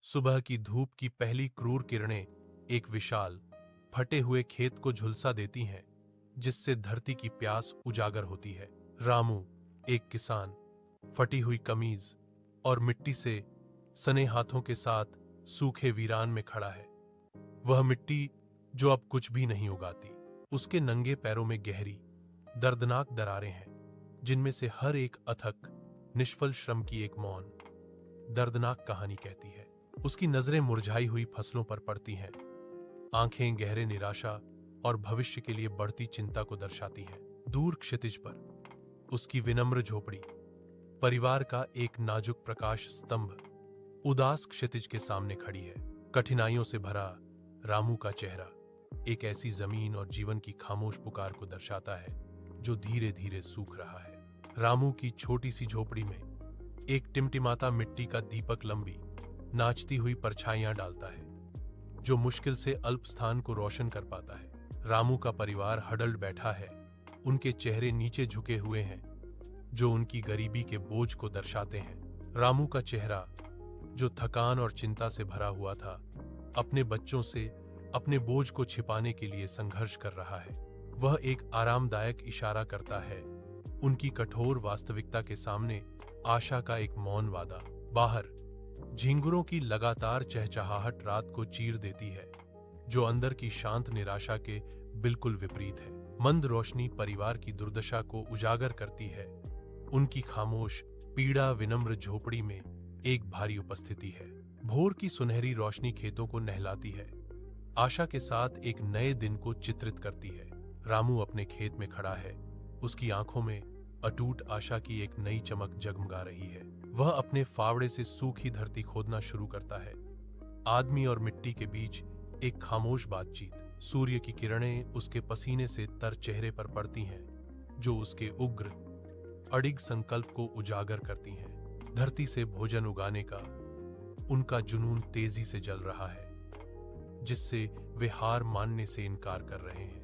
सुबह की धूप की पहली क्रूर किरणें एक विशाल फटे हुए खेत को झुलसा देती हैं, जिससे धरती की प्यास उजागर होती है। रामू, एक किसान, फटी हुई कमीज और मिट्टी से सने हाथों के साथ सूखे वीरान में खड़ा है। वह मिट्टी जो अब कुछ भी नहीं उगाती। उसके नंगे पैरों में गहरी, दर्दनाक दरारें हैं, जिनमें से हर एक अथक, निष्फल श्रम की एक मौन, दर्दनाक कहानी कहती है। उसकी नजरें मुरझाई हुई फसलों पर पड़ती हैं, आंखें गहरे निराशा और भविष्य के लिए बढ़ती चिंता को दर्शाती हैं। दूर क्षितिज पर उसकी विनम्र झोपड़ी, परिवार का एक नाजुक प्रकाश स्तंभ, उदास क्षितिज के सामने खड़ी है। कठिनाइयों से भरा रामू का चेहरा एक ऐसी जमीन और जीवन की खामोश पुकार को दर्शाता है जो धीरे धीरे सूख रहा है। रामू की छोटी सी झोपड़ी में एक टिमटिमाता मिट्टी का दीपक लंबी, नाचती हुई परछाइयां डालता है, जो मुश्किल से अल्प स्थान को रोशन कर पाता है। रामू का परिवार हडल बैठा है, उनके चेहरे नीचे झुके हुए हैं, जो उनकी गरीबी के बोझ को दर्शाते हैं। रामू का चेहरा, जो थकान और चिंता से भरा हुआ था, अपने बच्चों से अपने बोझ को छिपाने के लिए संघर्ष कर रहा है। वह एक आरामदायक इशारा करता है, उनकी कठोर वास्तविकता के सामने आशा का एक मौन वादा। बाहर झिंगुरों की लगातार चहचहाहट रात को चीर देती है, जो अंदर की शांत निराशा के बिल्कुल विपरीत है। मंद रोशनी परिवार की दुर्दशा को उजागर करती है। उनकी खामोश, पीड़ा विनम्र झोपड़ी में एक भारी उपस्थिति है। भोर की सुनहरी रोशनी खेतों को नहलाती है, आशा के साथ एक नए दिन को चित्रित करती है। रामू अपने खेत में खड़ा है, उसकी आंखों में अटूट आशा की एक नई चमक जगमगा रही है। वह अपने फावड़े से सूखी धरती खोदना शुरू करता है। आदमी और मिट्टी के बीच एक खामोश बातचीत। सूर्य की किरणें उसके पसीने से तर चेहरे पर पड़ती हैं, जो उसके उग्र, अडिग संकल्प को उजागर करती हैं। धरती से भोजन उगाने का उनका जुनून तेजी से जल रहा है, जिससे वे हार मानने से इनकार कर रहे हैं।